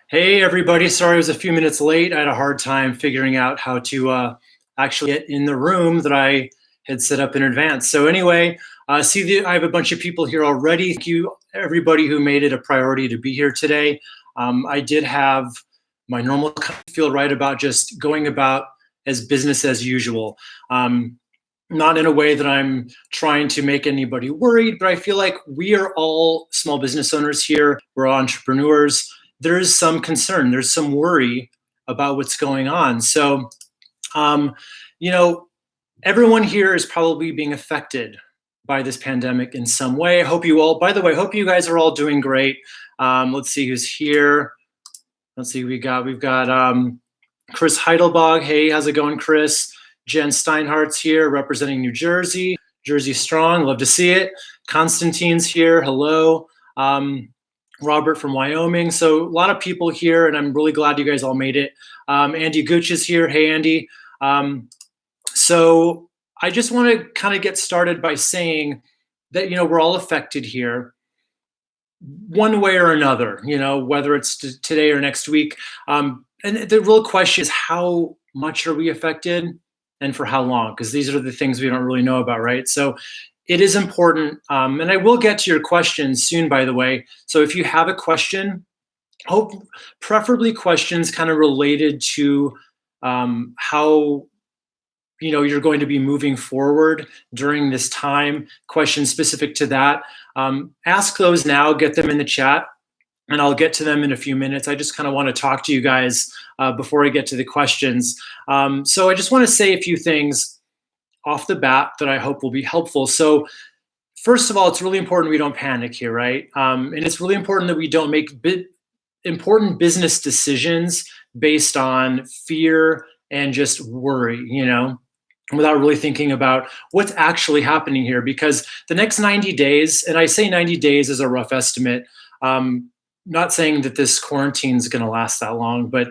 Hey everybody, sorry I was a few minutes late. I had a hard time figuring out how to actually get in the room that I had set up in advance. So anyway, I have a bunch of people here already. Thank you everybody who made it a priority to be here today. I did have my normal feel right about just going about as business as usual. Not in a way that I'm trying to make anybody worried, but I feel like we are all small business owners here. We're all entrepreneurs. There is some concern, there's some worry about what's going on. So, um, you know, everyone here is probably being affected by this pandemic in some way. I hope you all, by the way, hope you guys are all doing great. Let's see who's here. Let's see, we've got Chris Heidelbach. Hey, how's it going, Chris? Jen Steinhardt's here representing New Jersey. Jersey Strong, love to see it. Constantine's here, hello. Robert from Wyoming. So a lot of people here, and I'm really glad you guys all made it. Andy Gooch is here. Hey, Andy. So I just want to kind of get started by saying that, we're all affected here one way or another, whether it's today or next week. And the real question is, how much are we affected and for how long? Because these are the things we don't really know about, right? So it is important. And I will get to your questions soon, by the way. So if you have a question, preferably questions kind of related to how you're going to be moving forward during this time, questions specific to that. Ask those now, get them in the chat, and I'll get to them in a few minutes. I just kind of want to talk to you guys before I get to the questions. So I just want to say a few things off the bat that I hope will be helpful. So first of all, it's really important we don't panic here, right? And it's really important that we don't make important business decisions based on fear and just worry, without really thinking about what's actually happening here. Because the next 90 days, and I say 90 days is a rough estimate, not saying that this quarantine is going to last that long, but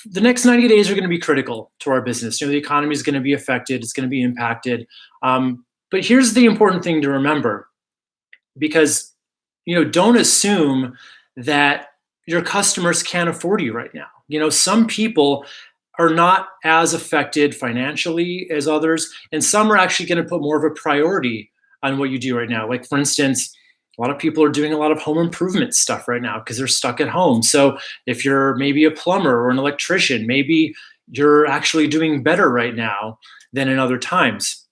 the next 90 days are going to be critical to our business. The economy is going to be affected. It's going to be impacted. But here's the important thing to remember, because, don't assume that your customers can't afford you right now. Some people are not as affected financially as others, and some are actually going to put more of a priority on what you do right now. Like, for instance, a lot of people are doing a lot of home improvement stuff right now because they're stuck at home. So if you're maybe a plumber or an electrician, maybe you're actually doing better right now than in other times.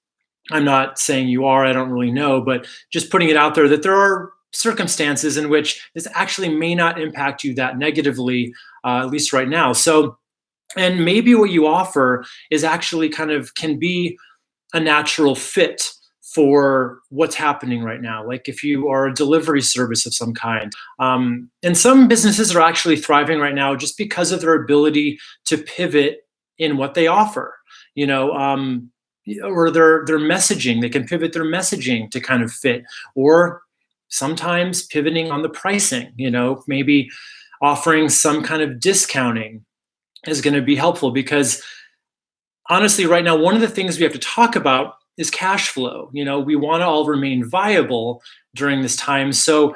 I'm not saying you are, I don't really know, but just putting it out there that there are circumstances in which this actually may not impact you that negatively, at least right now. So, and maybe what you offer is actually can be a natural fit for what's happening right now. Like if you are a delivery service of some kind. And some businesses are actually thriving right now just because of their ability to pivot in what they offer, or their messaging. They can pivot their messaging to kind of fit, or sometimes pivoting on the pricing, maybe offering some kind of discounting is going to be helpful, because honestly, right now, one of the things we have to talk about is cash flow. We want to all remain viable during this time. So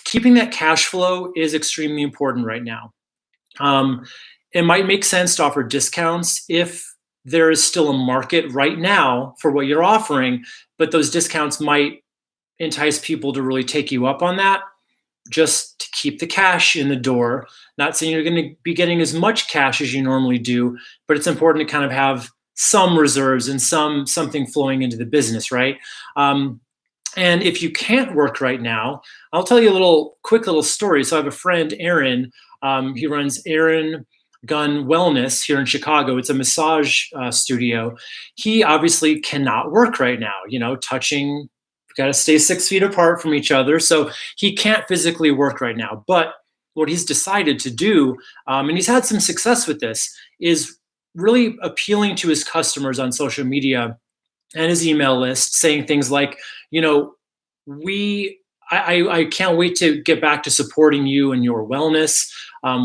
keeping that cash flow is extremely important right now. It might make sense to offer discounts if there is still a market right now for what you're offering, but those discounts might entice people to really take you up on that, just to keep the cash in the door. Not saying you're going to be getting as much cash as you normally do, but it's important to kind of have some reserves and something flowing into the business, right? And if you can't work right now, I'll tell you a quick little story. So I have a friend, Aaron. He runs Aaron Gun Wellness here in Chicago. It's a massage studio. He obviously cannot work right now. Touching, got to stay 6 feet apart from each other. So he can't physically work right now. But what he's decided to do, and he's had some success with this, is really appealing to his customers on social media and his email list, saying things like, I can't wait to get back to supporting you and your wellness.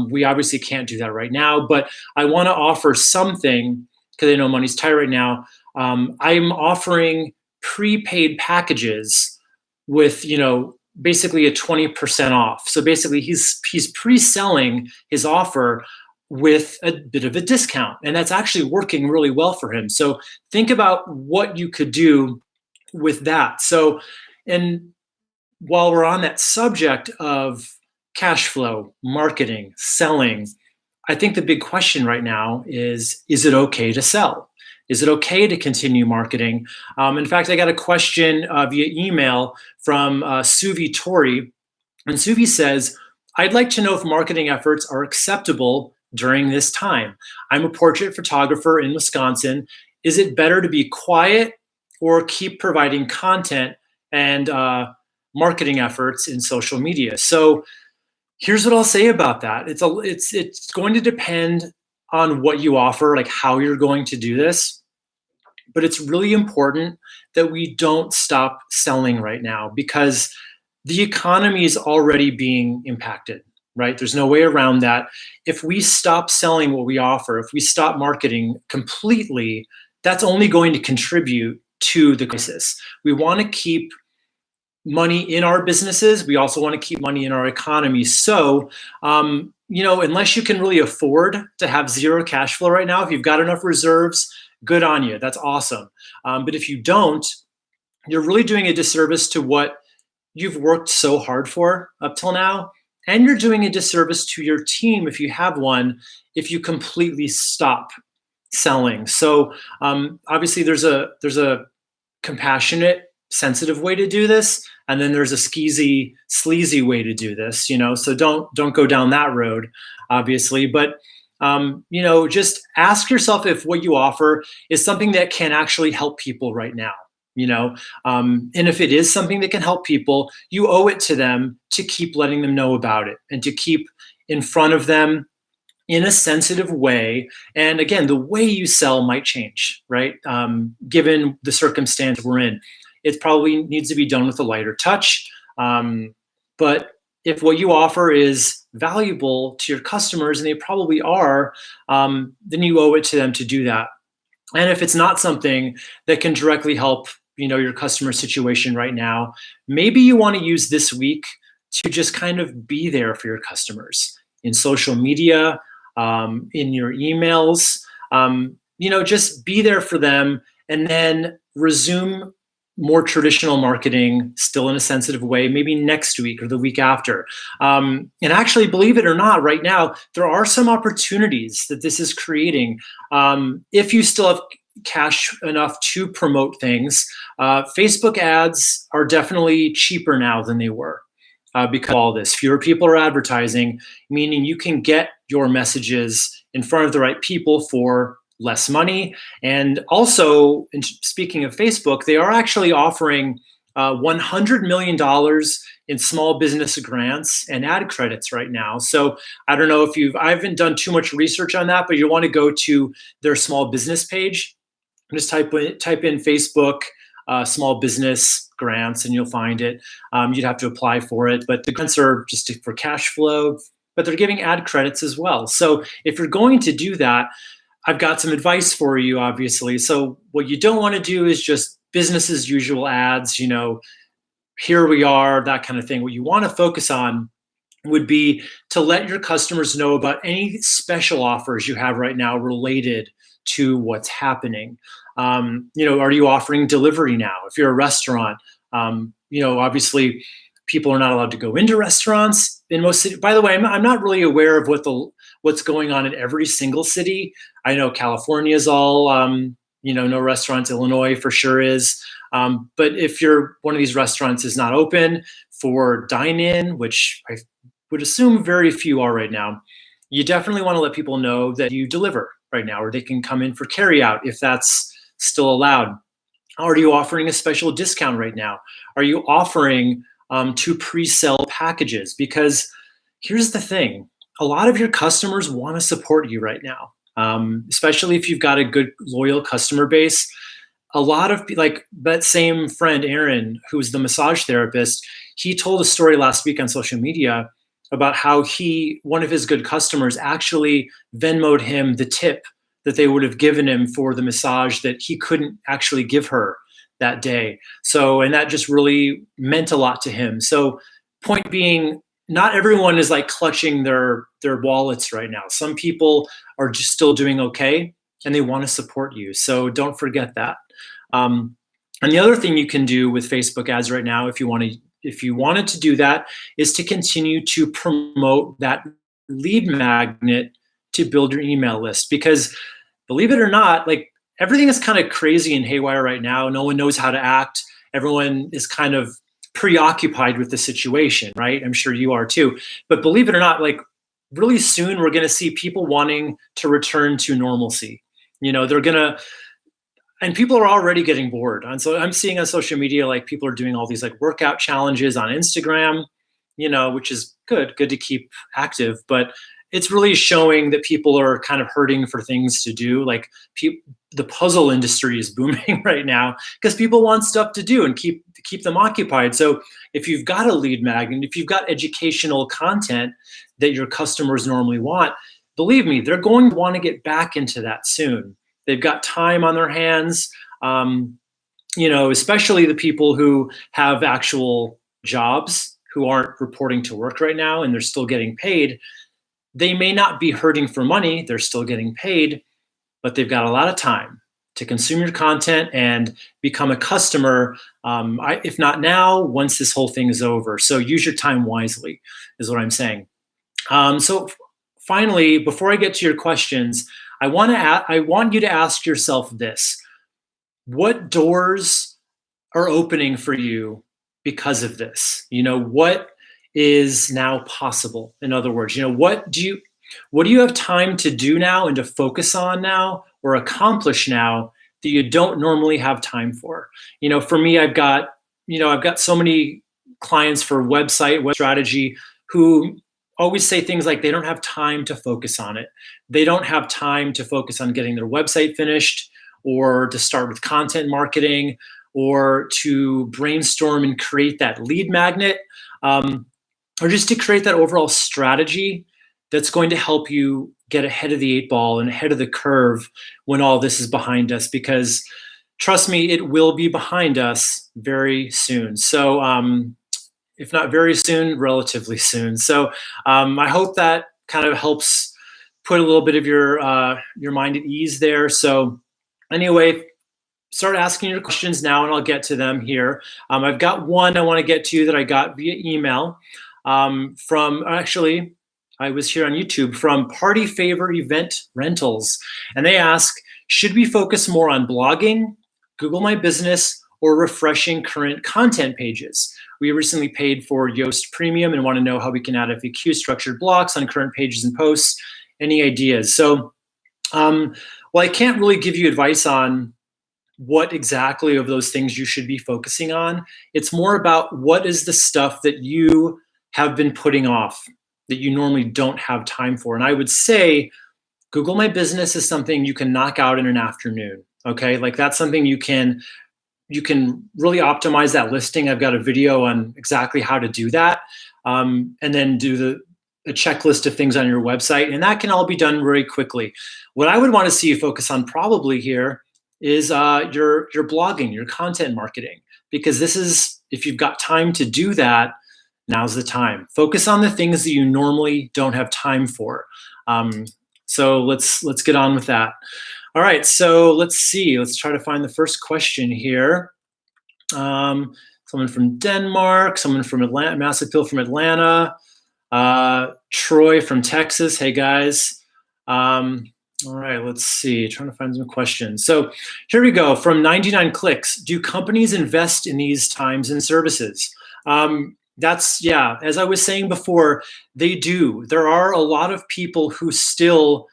We obviously can't do that right now, but I want to offer something, because I know money's tight right now. I'm offering prepaid packages with basically a 20% off. So basically he's pre-selling his offer with a bit of a discount, and that's actually working really well for him. So think about what you could do with that. So, and while we're on that subject of cash flow, marketing, selling, I think the big question right now is it okay to sell? Is it okay to continue marketing? In fact, I got a question via email from Suvi Tori, and Suvi says, I'd like to know if marketing efforts are acceptable during this time. I'm a portrait photographer in Wisconsin. Is it better to be quiet or keep providing content and marketing efforts in social media? So here's what I'll say about that. It's going to depend on what you offer, like how you're going to do this. But it's really important that we don't stop selling right now, because the economy is already being impacted, right? There's no way around that. If we stop selling what we offer, if we stop marketing completely, that's only going to contribute to the crisis. We want to keep money in our businesses. We also want to keep money in our economy. So, unless you can really afford to have zero cash flow right now, if you've got enough reserves, good on you. That's awesome. But if you don't, you're really doing a disservice to what you've worked so hard for up till now. And you're doing a disservice to your team, if you have one, if you completely stop selling. So obviously there's a compassionate, sensitive way to do this, and then there's a skeezy, sleazy way to do this. So don't go down that road, obviously. But just ask yourself if what you offer is something that can actually help people right now. And if it is something that can help people, you owe it to them to keep letting them know about it and to keep in front of them in a sensitive way. And again, the way you sell might change, right? Given the circumstance we're in, it probably needs to be done with a lighter touch. But if what you offer is valuable to your customers, and they probably are, then you owe it to them to do that. And if it's not something that can directly help, your customer situation right now, maybe you want to use this week to just kind of be there for your customers in social media, in your emails, just be there for them, and then resume more traditional marketing still in a sensitive way, maybe next week or the week after. And actually, believe it or not, right now, there are some opportunities that this is creating. If you still have cash enough to promote things, Facebook ads are definitely cheaper now than they were because of all this. Fewer people are advertising, meaning you can get your messages in front of the right people for less money. And also, speaking of Facebook, they are actually offering $100 million in small business grants and ad credits right now. So I don't know if I haven't done too much research on that, but you want to go to their small business page, just type in Facebook small business grants, and you'll find it. You'd have to apply for it, but the grants are just for cash flow, but they're giving ad credits as well. So if you're going to do that, I've got some advice for you, obviously. So what you don't want to do is just business as usual ads, here we are, that kind of thing. What you want to focus on would be to let your customers know about any special offers you have right now related to what's happening. Are you offering delivery now? If you're a restaurant, obviously people are not allowed to go into restaurants in most cities. By the way, I'm not really aware of what's going on in every single city. I know California is all, no restaurants. Illinois for sure is. But if one of these restaurants is not open for dine-in, which I would assume very few are right now, you definitely want to let people know that you deliver right now, or they can come in for carryout if that's still allowed. Are you offering a special discount right now? Are you offering to pre-sell packages? Because here's the thing. A lot of your customers want to support you right now, especially if you've got a good, loyal customer base. A lot of, like that same friend, Aaron, who's the massage therapist, he told a story last week on social media about how one of his good customers actually Venmo'd him the tip that they would have given him for the massage that he couldn't actually give her that day. So, and that just really meant a lot to him. So, point being, not everyone is like clutching their wallets right now. Some people are just still doing okay, and they want to support you. So don't forget that. Um, and the other thing you can do with Facebook ads right now, if you wanted to do that, is to continue to promote that lead magnet to build your email list. Because believe it or not, like, everything is kind of crazy and haywire right now. No one knows how to act. Everyone is kind of preoccupied with the situation, right? I'm sure you are too. But believe it or not, like, really soon we're going to see people wanting to return to normalcy. They're going to, and people are already getting bored. And so I'm seeing on social media, like, people are doing all these like workout challenges on Instagram, which is good to keep active. But it's really showing that people are kind of hurting for things to do. Like, the puzzle industry is booming right now because people want stuff to do and keep them occupied. So if you've got a lead magnet, if you've got educational content that your customers normally want, believe me, they're going to want to get back into that soon. They've got time on their hands, especially the people who have actual jobs who aren't reporting to work right now and they're still getting paid. They may not be hurting for money, they're still getting paid, but they've got a lot of time to consume your content and become a customer, if not now, once this whole thing is over. So use your time wisely, is what I'm saying. So finally, before I get to your questions, I want you to ask yourself this: what doors are opening for you because of this? What is now possible? In other words, what do you have time to do now and to focus on now or accomplish now that you don't normally have time for? For me, I've got so many clients for website web strategy who always say things like they don't have time to focus on it. They don't have time to focus on getting their website finished, or to start with content marketing, or to brainstorm and create that lead magnet, or just to create that overall strategy that's going to help you get ahead of the 8 ball and ahead of the curve when all this is behind us. Because trust me, it will be behind us very soon. So if not very soon, relatively soon. So I hope that kind of helps put a little bit of your mind at ease there. So anyway, start asking your questions now, and I'll get to them here. I've got one I want to get to that I got via email from, actually, I was here on YouTube, from Party Favor Event Rentals. And they ask, should we focus more on blogging, Google My Business, or refreshing current content pages? We recently paid for Yoast Premium and want to know how we can add FAQ structured blocks on current pages and posts. Any ideas? So, well, I can't really give you advice on what exactly of those things you should be focusing on. It's more about what is the stuff that you have been putting off that you normally don't have time for. And I would say Google My Business is something you can knock out in an afternoon. Okay, like, that's something you can really optimize that listing. I've got a video on exactly how to do that, and then do a checklist of things on your website, and that can all be done very quickly. What I would want to see you focus on probably here is your blogging, your content marketing, because this is, if you've got time to do that, now's the time. Focus on the things that you normally don't have time for. So let's get on with that. All right, so let's see. Let's try to find the first question here. Someone from Denmark, someone from Atlanta, Mass Appeal from Atlanta, Troy from Texas. Hey, guys. All right, let's see. Trying to find some questions. So here we go. From 99 Clicks, do companies invest in these times and services? Yeah, as I was saying before, they do. There are a lot of people who still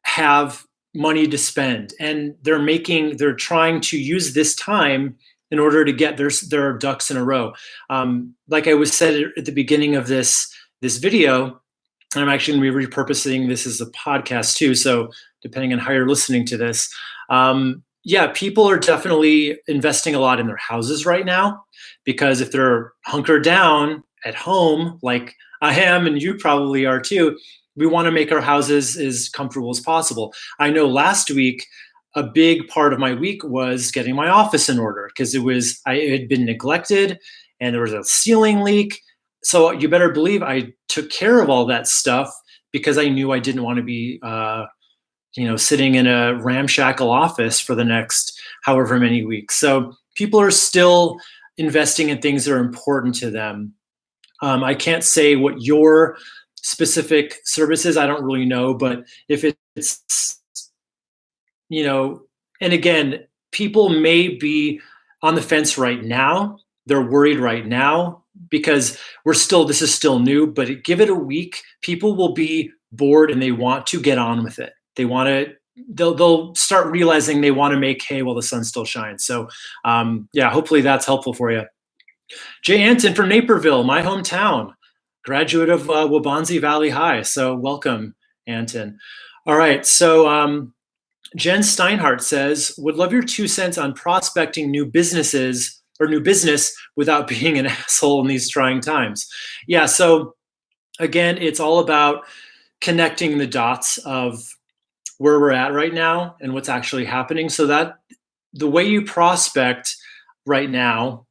have money to spend, and they're trying to use this time in order to get their ducks in a row. Like I was said at the beginning of this video, and I'm actually going to be repurposing this as a podcast too. So depending on how you're listening to this, yeah, people are definitely investing a lot in their houses right now, because if they're hunkered down at home, like I am, and you probably are too, we want to make our houses as comfortable as possible. I know last week, a big part of my week was getting my office in order because it had been neglected and there was a ceiling leak. So you better believe I took care of all that stuff because I knew I didn't want to be sitting in a ramshackle office for the next however many weeks. So people are still investing in things that are important to them. I can't say what your specific service is. I don't really know, but if it's, and again, people may be on the fence right now. They're worried right now because this is still new, but give it a week. People will be bored and they want to get on with it. They'll start realizing they want to make hay while the sun still shines. So hopefully that's helpful for you. Jay Anton from Naperville, my hometown, graduate of Waubonsie Valley High. So welcome, Anton. All right, so Jen Steinhardt says, would love your 2 cents on prospecting new businesses or new business without being an asshole in these trying times. Yeah, so again, it's all about connecting the dots of where we're at right now and what's actually happening, so that the way you prospect right now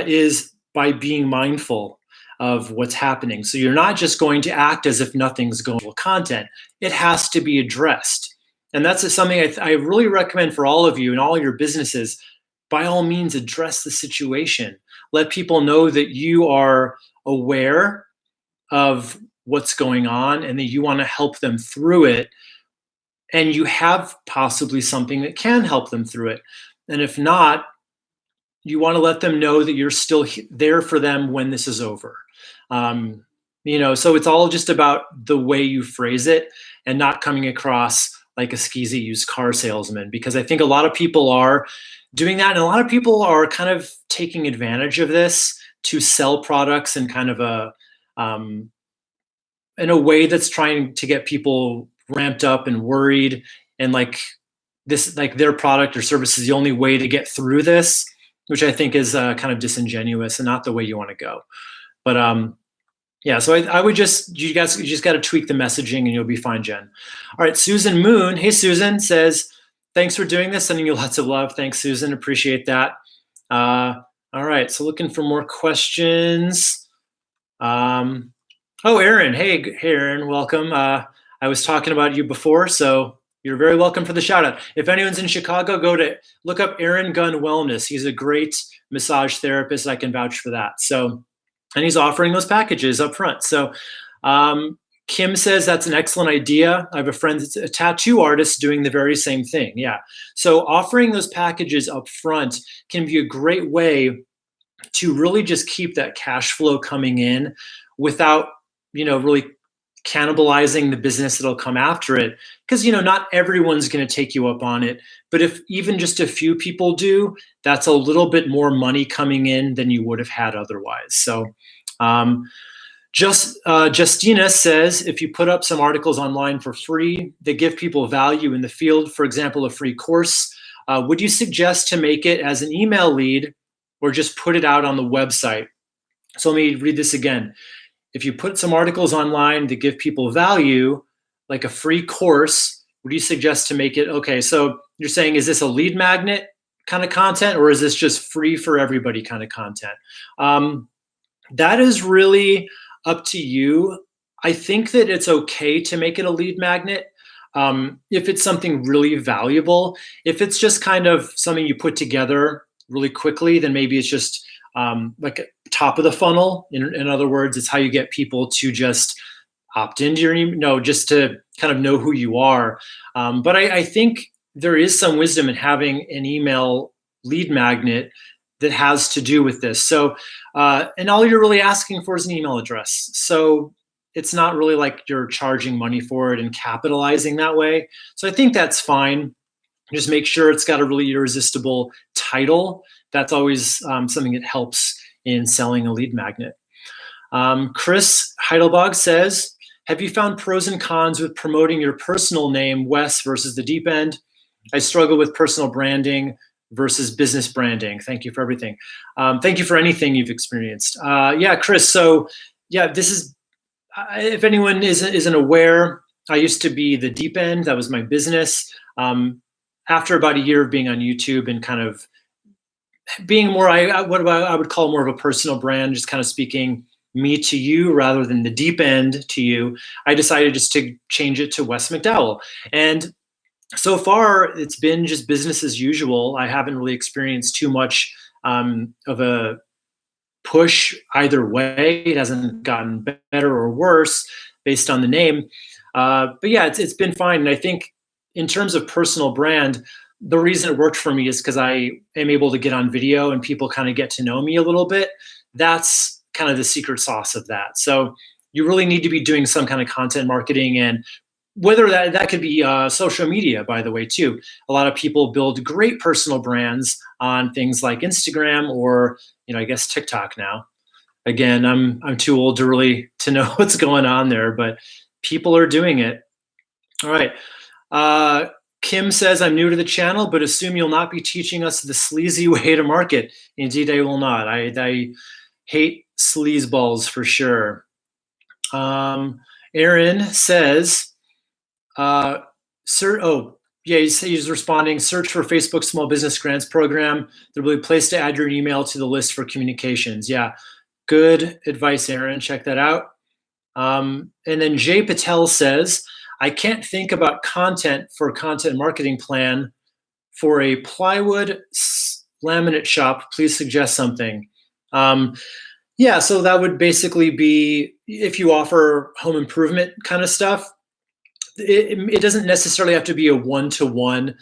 is by being mindful of what's happening. So you're not just going to act as if nothing's going on with content. It has to be addressed. And that's something I really recommend for all of you and all your businesses. By all means, address the situation. Let people know that you are aware of what's going on and that you want to help them through it. And you have possibly something that can help them through it. And if not, you want to let them know that you're still there for them when this is over. So it's all just about the way you phrase it and not coming across like a skeezy used car salesman, because I think a lot of people are doing that. And a lot of people are kind of taking advantage of this to sell products in kind of in a way that's trying to get people ramped up and worried. And like their product or service is the only way to get through this, which I think is kind of disingenuous and not the way you want to go. But so I would you just got to tweak the messaging and you'll be fine, Jen. All right, Susan Moon. Hey, Susan says, thanks for doing this. Sending you lots of love. Thanks, Susan. Appreciate that. All right, so looking for more questions. Aaron. Hey, Aaron, welcome. I was talking about you before, so you're very welcome for the shout out. If anyone's in Chicago, look up Aaron Gunn Wellness. He's a great massage therapist. I can vouch for that. So, and he's offering those packages up front. So Kim says that's an excellent idea. I have a friend that's a tattoo artist doing the very same thing. Yeah. So offering those packages up front can be a great way to really just keep that cash flow coming in without, really cannibalizing the business that'll come after it. Because, not everyone's going to take you up on it. But if even just a few people do, that's a little bit more money coming in than you would have had otherwise. So Justina says, if you put up some articles online for free, they give people value in the field, for example, a free course, would you suggest to make it as an email lead or just put it out on the website? So let me read this again. If you put some articles online that give people value, like a free course, would you suggest to make it, okay, so you're saying, is this a lead magnet kind of content, or is this just free for everybody kind of content? That is really up to you. I think that it's okay to make it a lead magnet if it's something really valuable. If it's just kind of something you put together really quickly, then maybe it's just like top of the funnel. In other words, it's how you get people to just opt into your email, just to kind of know who you are. But I think there is some wisdom in having an email lead magnet that has to do with this. So, and all you're really asking for is an email address. So it's not really like you're charging money for it and capitalizing that way. So I think that's fine. Just make sure it's got a really irresistible title. That's always something that helps in selling a lead magnet. Chris Heidelbach says, have you found pros and cons with promoting your personal name, Wes, versus the deep end? I struggle with personal branding versus business branding. Thank you for everything. Thank you for anything you've experienced. Yeah, Chris. So yeah, this is, if anyone isn't aware, I used to be the deep end. That was my business. after about a year of being on YouTube and kind of being more, what I would call more of a personal brand, just kind of speaking me to you rather than the deep end to you, I decided just to change it to Wes McDowell. And so far, it's been just business as usual. I haven't really experienced too much of a push either way. It hasn't gotten better or worse based on the name. But yeah, it's been fine. And I think in terms of personal brand, the reason it worked for me is because I am able to get on video and people kind of get to know me a little bit. That's kind of the secret sauce of that. So you really need to be doing some kind of content marketing, and whether that could be social media, by the way, too. A lot of people build great personal brands on things like Instagram or, I guess TikTok now. Again, I'm too old to really to know what's going on there, but people are doing it. All right. Kim says, I'm new to the channel, but assume you'll not be teaching us the sleazy way to market. Indeed, I will not. I hate sleaze balls for sure. Aaron says, he's responding, search for Facebook Small Business Grants Program. There'll be a place to add your email to the list for communications. Yeah, good advice, Aaron. Check that out. And then Jay Patel says, I can't think about content for a content marketing plan for a plywood laminate shop. Please suggest something. Yeah, so that would basically be if you offer home improvement kind of stuff. It doesn't necessarily have to be a one-to-one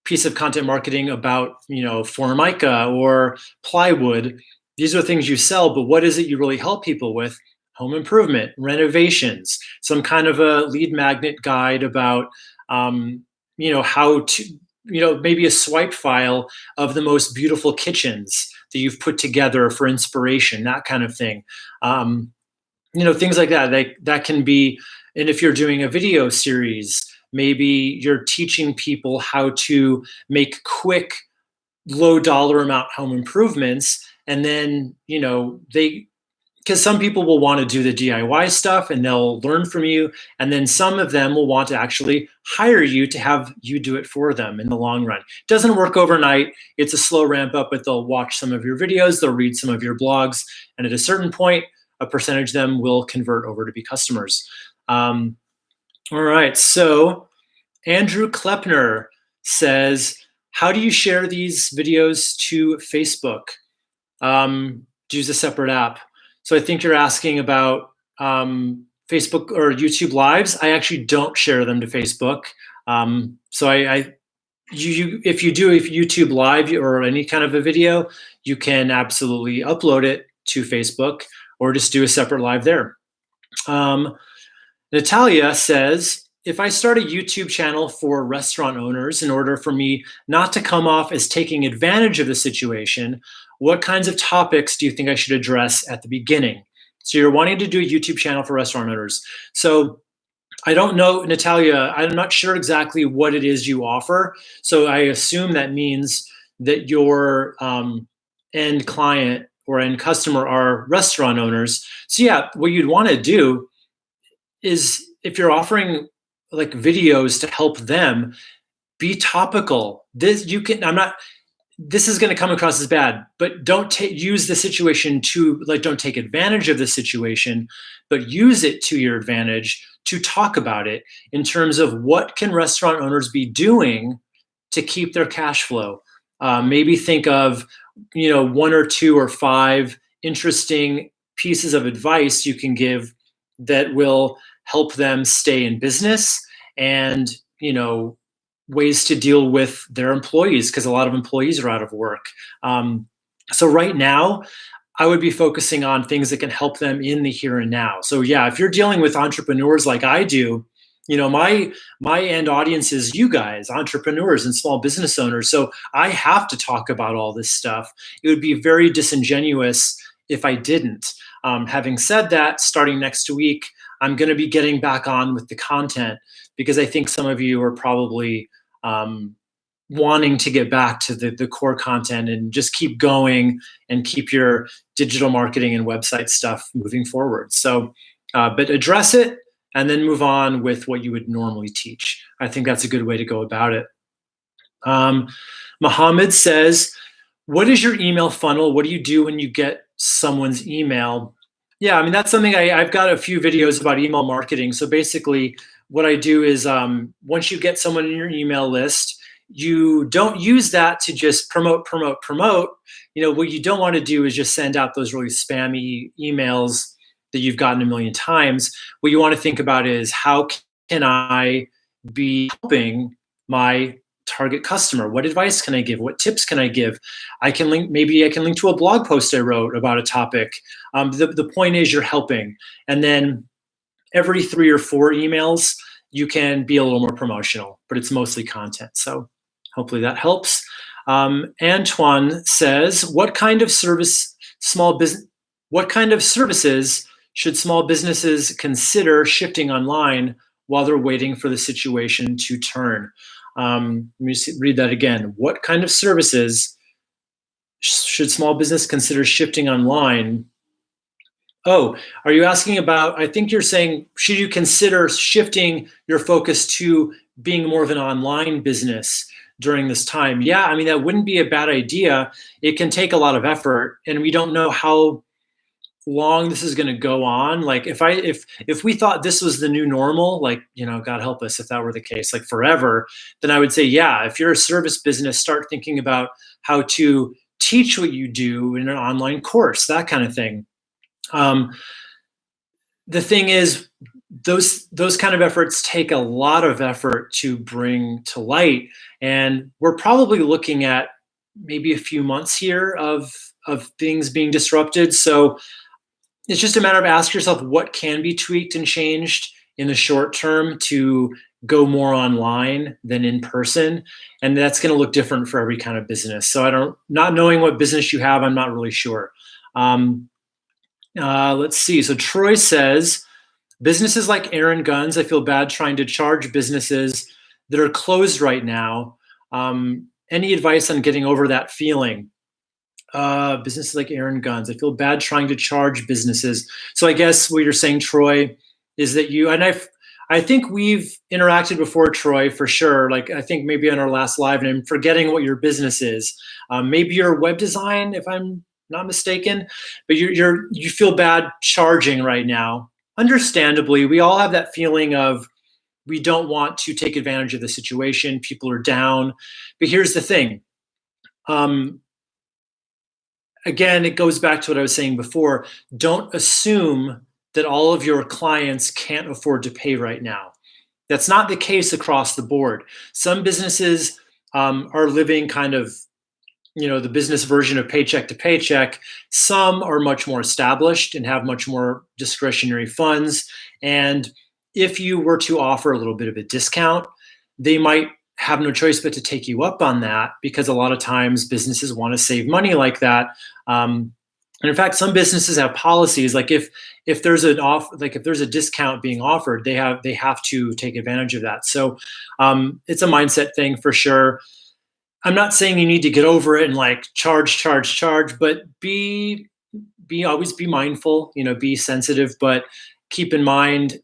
piece of content marketing about, Formica or plywood. These are things you sell, but what is it you really help people with? Home improvement, renovations, some kind of a lead magnet guide about, how to, maybe a swipe file of the most beautiful kitchens that you've put together for inspiration, that kind of thing. Things like that. That can be, and if you're doing a video series, maybe you're teaching people how to make quick, low dollar amount home improvements. And then, because some people will want to do the DIY stuff and they'll learn from you. And then some of them will want to actually hire you to have you do it for them in the long run. It doesn't work overnight. It's a slow ramp up, but they'll watch some of your videos, they'll read some of your blogs. And at a certain point, a percentage of them will convert over to be customers. All right, so Andrew Klepner says, how do you share these videos to Facebook? Use a separate app. So I think you're asking about Facebook or YouTube Lives. I actually don't share them to Facebook. So if you do a YouTube Live or any kind of a video, you can absolutely upload it to Facebook or just do a separate live there. Natalia says, if I start a YouTube channel for restaurant owners in order for me not to come off as taking advantage of the situation, what kinds of topics do you think I should address at the beginning? So you're wanting to do a YouTube channel for restaurant owners. So I don't know, Natalia, I'm not sure exactly what it is you offer. So I assume that means that your end client or end customer are restaurant owners. So yeah, what you'd want to do is, if you're offering like videos to help them, be topical. This is going to come across as bad, but don't use the situation to don't take advantage of the situation, but use it to your advantage to talk about it in terms of what can restaurant owners be doing to keep their cash flow. Maybe think of, one or two or five interesting pieces of advice you can give that will help them stay in business, and ways to deal with their employees, because a lot of employees are out of work. So right now, I would be focusing on things that can help them in the here and now. So yeah, if you're dealing with entrepreneurs like I do, my end audience is you guys, entrepreneurs and small business owners. So I have to talk about all this stuff. It would be very disingenuous if I didn't. Having said that, starting next week, I'm going to be getting back on with the content, because I think some of you are probably wanting to get back to the core content and just keep going and keep your digital marketing and website stuff moving forward. So, but address it and then move on with what you would normally teach. I think that's a good way to go about it. Um, Mohammed says, what is your email funnel? What do you do when you get someone's email? Yeah, I mean, that's something I've got a few videos about email marketing. So basically, what I do is once you get someone in your email list, you don't use that to just promote, promote, promote. What you don't want to do is just send out those really spammy emails that you've gotten a million times. What you want to think about is how can I be helping my target customer? What advice can I give? What tips can I give? Maybe I can link to a blog post I wrote about a topic. The point is you're helping. And then every 3 or 4 emails, you can be a little more promotional, but it's mostly content. So hopefully that helps. Antoine says, what kind of services should small businesses consider shifting online while they're waiting for the situation to turn? Let me read that again. What kind of services should small business consider shifting online? Oh, are you asking about, I think you're saying, should you consider shifting your focus to being more of an online business during this time? Yeah, I mean, that wouldn't be a bad idea. It can take a lot of effort, and we don't know how long this is going to go on. Like if we thought this was the new normal, like, God help us if that were the case, like forever, then I would say, yeah, if you're a service business, start thinking about how to teach what you do in an online course, that kind of thing. The thing is, those kind of efforts take a lot of effort to bring to light, and we're probably looking at maybe a few months here of things being disrupted. So it's just a matter of asking yourself what can be tweaked and changed in the short term to go more online than in person. And that's going to look different for every kind of business. So not knowing what business you have, I'm not really sure. Let's see. So Troy says, businesses like Aaron Guns, I feel bad trying to charge businesses that are closed right now. Any advice on getting over that feeling? Businesses like Aaron Guns, I feel bad trying to charge businesses. So I guess what you're saying, Troy, is that I think we've interacted before, Troy, for sure. Like I think maybe on our last live, and I'm forgetting what your business is. Maybe you're web design, if I'm not mistaken, but you feel bad charging right now. Understandably, we all have that feeling of we don't want to take advantage of the situation. People are down, but here's the thing. Again, it goes back to what I was saying before. Don't assume that all of your clients can't afford to pay right now. That's not the case across the board. Some businesses are living kind of, the business version of paycheck to paycheck. Some are much more established and have much more discretionary funds. And if you were to offer a little bit of a discount, they might have no choice but to take you up on that, because a lot of times businesses want to save money like that. And in fact, some businesses have policies like if there's if there's a discount being offered, they have to take advantage of that. So it's a mindset thing for sure. I'm not saying you need to get over it and like charge, but always be mindful, be sensitive, but keep in mind,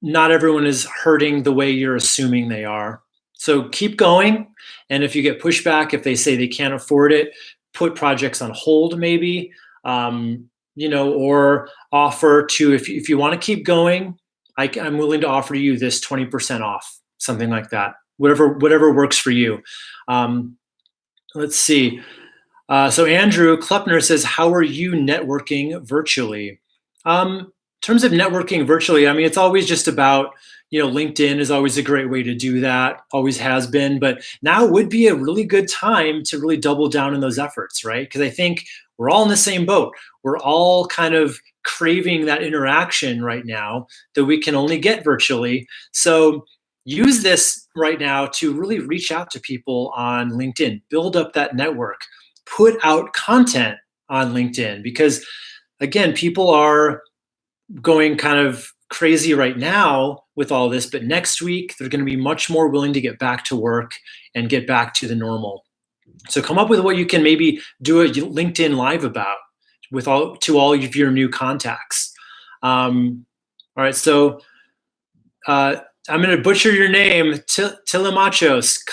not everyone is hurting the way you're assuming they are. So keep going. And if you get pushback, if they say they can't afford it, put projects on hold maybe, or offer to, if you want to keep going, I'm willing to offer you this 20% off, something like that. Whatever works for you. Let's see. So Andrew Klepner says, how are you networking virtually? In terms of networking virtually, I mean, it's always just about, LinkedIn is always a great way to do that, always has been, but now would be a really good time to really double down on those efforts, right? Because I think we're all in the same boat. We're all kind of craving that interaction right now that we can only get virtually. So use this right now to really reach out to people on LinkedIn, build up that network, put out content on LinkedIn, because again, people are going kind of crazy right now with all this, but next week they're going to be much more willing to get back to work and get back to the normal. So come up with what you can maybe do a LinkedIn live about to all of your new contacts. All right, so I'm going to butcher your name, Tilimachos,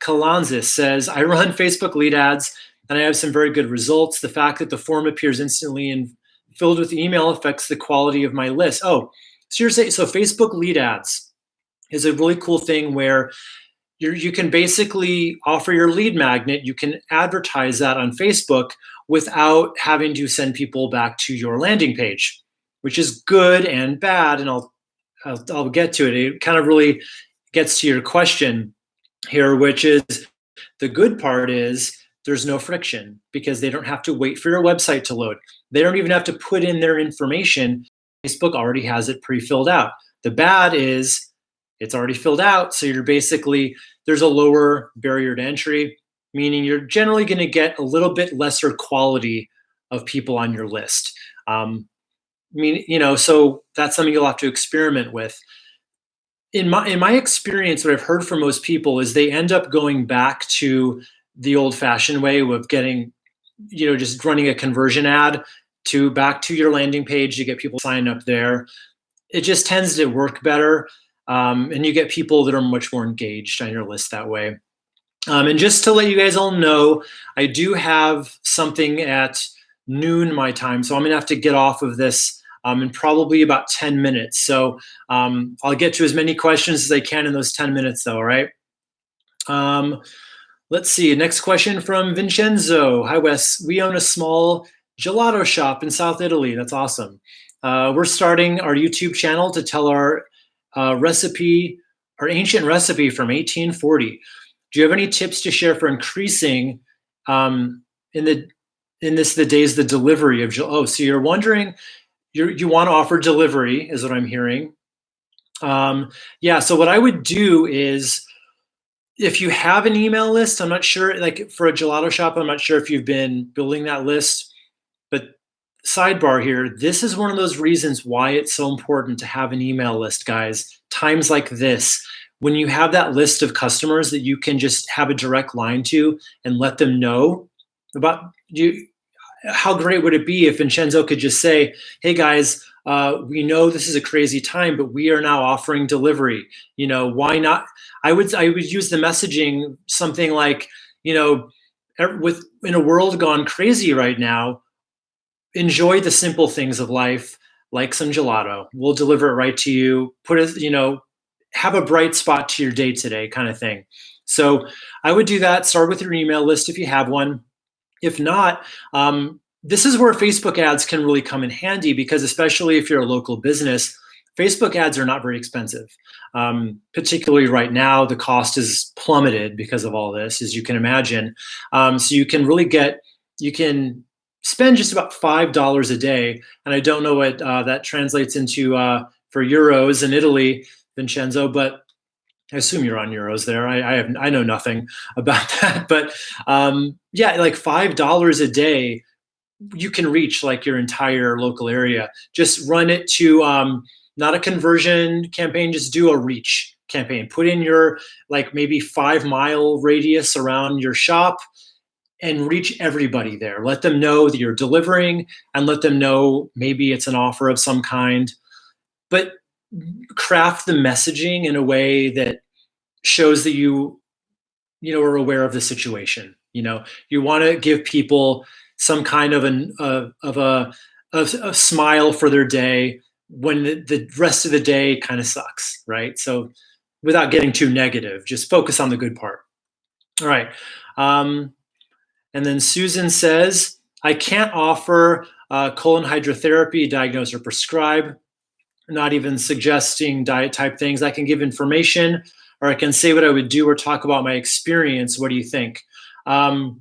Kalanzis says, I run Facebook lead ads and I have some very good results. The fact that the form appears instantly and filled with email affects the quality of my list. Oh, so you're saying, so Facebook lead ads is a really cool thing where you can basically offer your lead magnet. You can advertise that on Facebook without having to send people back to your landing page, which is good and bad. And I'll get to it. It kind of really gets to your question here, which is the good part is there's no friction because they don't have to wait for your website to load. They don't even have to put in their information. Facebook already has it pre-filled out. The bad is it's already filled out. So there's a lower barrier to entry, meaning you're generally going to get a little bit lesser quality of people on your list. So that's something you'll have to experiment with. In my experience, what I've heard from most people is they end up going back to the old-fashioned way of getting, just running a conversion ad back to your landing page to get people signed up there. It just tends to work better. And you get people that are much more engaged on your list that way. And just to let you guys all know, I do have something at noon my time, so I'm gonna have to get off of this in probably about 10 minutes. So I'll get to as many questions as I can in those 10 minutes though, all right? Let's see, next question from Vincenzo. Hi Wes, we own a small gelato shop in South Italy. That's awesome. We're starting our YouTube channel to tell our ancient recipe from 1840. Do you have any tips to share for increasing the days the delivery of so you're wondering you want to offer delivery is what I'm hearing. So what I would do is if you have an email list, I'm not sure, like for a gelato shop, I'm not sure if you've been building that list, but sidebar here, this is one of those reasons why it's so important to have an email list, guys. Times like this, when you have that list of customers that you can just have a direct line to and let them know about you, how great would it be if Vincenzo could just say, hey guys, we know this is a crazy time, but we are now offering delivery. Why not? I would use the messaging something like, in a world gone crazy right now, enjoy the simple things of life, like some gelato. We'll deliver it right to you. Have a bright spot to your day today, kind of thing. So I would do that. Start with your email list if you have one. If not, this is where Facebook ads can really come in handy because especially if you're a local business, Facebook ads are not very expensive. Particularly right now, the cost is plummeted because of all this, as you can imagine. So you can spend just about $5 a day. And I don't know what that translates into for euros in Italy, Vincenzo, but I assume you're on euros there. I know nothing about that, but like $5 a day, you can reach like your entire local area. Just run it to not a conversion campaign, just do a reach campaign. Put in your maybe 5-mile radius around your shop and reach everybody there. Let them know that you're delivering and let them know maybe it's an offer of some kind, but craft the messaging in a way that shows that you are aware of the situation. You want to give people some kind of a smile for their day when the rest of the day kind of sucks, right? So without getting too negative, just focus on the good part. All right. And then Susan says, I can't offer colon hydrotherapy, diagnose or prescribe, not even suggesting diet type things. I can give information or I can say what I would do or talk about my experience. What do you think? So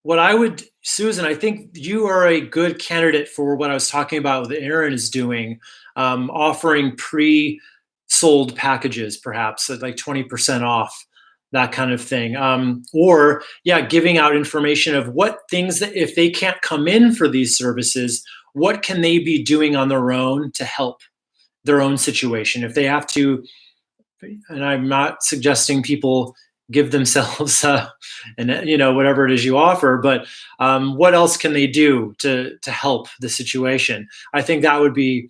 what I would, Susan, I think you are a good candidate for what I was talking about that Aaron is doing, offering pre-sold packages, perhaps at like 20% off, that kind of thing. Or giving out information of what things that if they can't come in for these services, what can they be doing on their own to help their own situation? If they have to, and I'm not suggesting people give themselves whatever it is you offer, but what else can they do to help the situation? I think that would be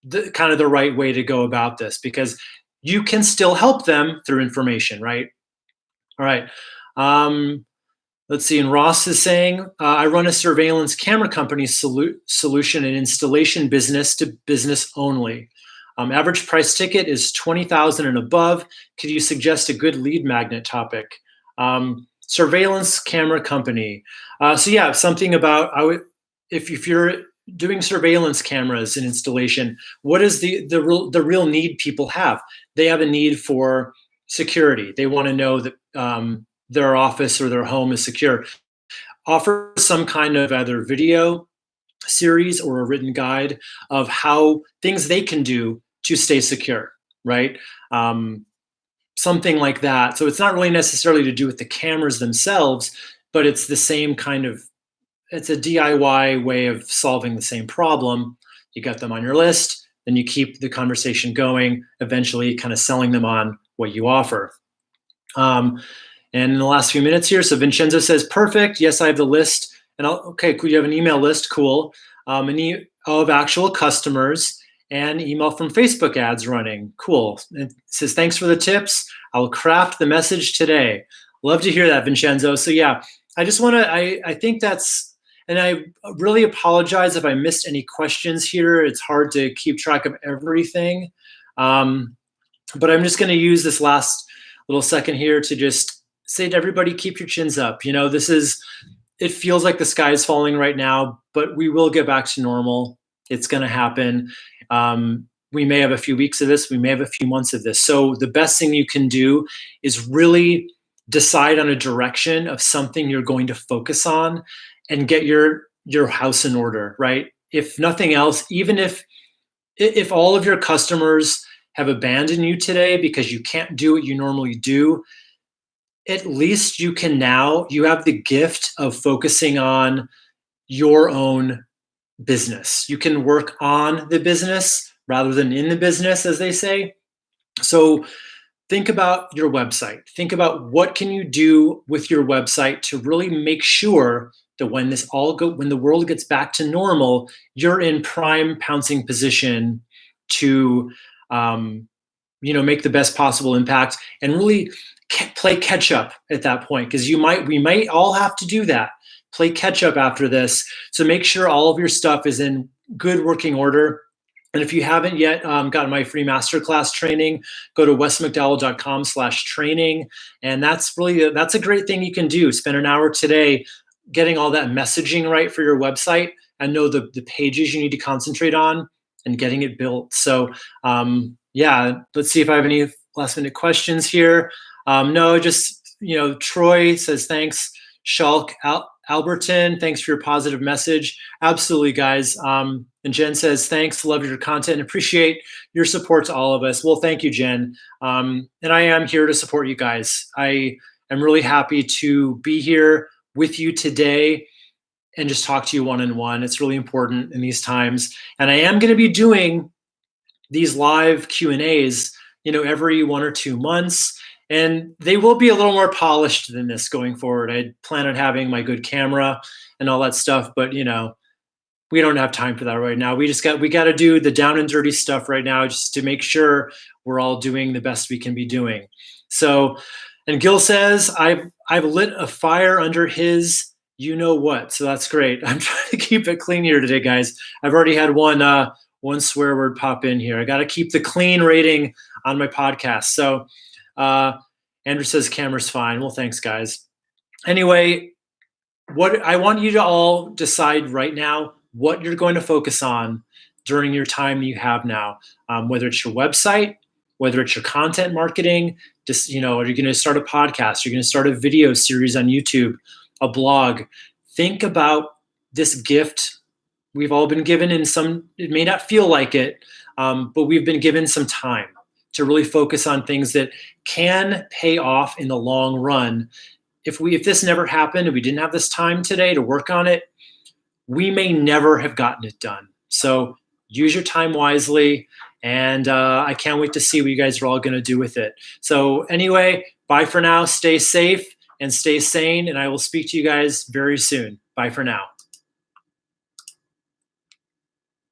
the right way to go about this, because you can still help them through information, right? All right. Um, let's see. And Ross is saying, I run a surveillance camera company solution and installation business to business only. Average price ticket is 20,000 and above. Could you suggest a good lead magnet topic? Surveillance camera company. So yeah, something about if you're doing surveillance cameras and installation, what is the real need people have? They have a need for security. They want to know that their office or their home is secure. Offer some kind of either video series or a written guide of how things they can do to stay secure, right? Something like that. So it's not really necessarily to do with the cameras themselves, but it's the same kind of, it's a DIY way of solving the same problem. You got them on your list, then you keep the conversation going, eventually kind of selling them on what you offer. And in the last few minutes here, so Vincenzo says, perfect. Yes, I have the list. And okay, cool. You have an email list. Cool. Of actual customers and email from Facebook ads running. Cool. It says, thanks for the tips. I'll craft the message today. Love to hear that, Vincenzo. So yeah, I just want to, I think that's, and I really apologize if I missed any questions here. It's hard to keep track of everything. But I'm just going to use this last little second here to just say to everybody, keep your chins up. You know, it feels like the sky is falling right now, but we will get back to normal. It's going to happen. We may have a few weeks of this. We may have a few months of this. So the best thing you can do is really decide on a direction of something you're going to focus on and get your house in order, right? If nothing else, even if all of your customers have abandoned you today because you can't do what you normally do, at least you have the gift of focusing on your own business. You can work on the business rather than in the business, as they say. So think about your website. Think about what can you do with your website to really make sure that when the world gets back to normal, you're in prime pouncing position to make the best possible impact and really play catch up at that point, because we might all have to do that. Play catch up after this. So make sure all of your stuff is in good working order. And if you haven't yet gotten my free masterclass training, go to wesmcdowell.com/training. And that's a great thing you can do. Spend an hour today getting all that messaging right for your website and know the pages you need to concentrate on and getting it built. So yeah, let's see if I have any last minute questions here. No, just, Troy says, thanks. Shulk, Alberton, thanks for your positive message. Absolutely, guys. And Jen says, thanks, love your content, and appreciate your support to all of us. Well, thank you, Jen. And I am here to support you guys. I am really happy to be here with you today and just talk to you one-on-one. It's really important in these times. And I am going to be doing these live Q&As, every 1 or 2 months. And they will be a little more polished than this going forward. I plan on having my good camera and all that stuff, but we don't have time for that right now. We got to do the down and dirty stuff right now just to make sure we're all doing the best we can be doing. So, and Gil says, I've lit a fire under his what. So that's great. I'm trying to keep it clean here today, guys. I've already had one swear word pop in here. I got to keep the clean rating on my podcast. So Andrew says camera's fine. Well, thanks, guys. Anyway, what I want you to all decide right now what you're going to focus on during your time you have now, whether it's your website, whether it's your content marketing, just, are you going to start a podcast? You're going to start a video series on YouTube, a blog. Think about this gift we've all been given it may not feel like it, but we've been given some time to really focus on things that can pay off in the long run. If this never happened and we didn't have this time today to work on it, we may never have gotten it done. So use your time wisely, and I can't wait to see what you guys are all going to do with it. So anyway, bye for now. Stay safe and stay sane, and I will speak to you guys very soon. Bye for now.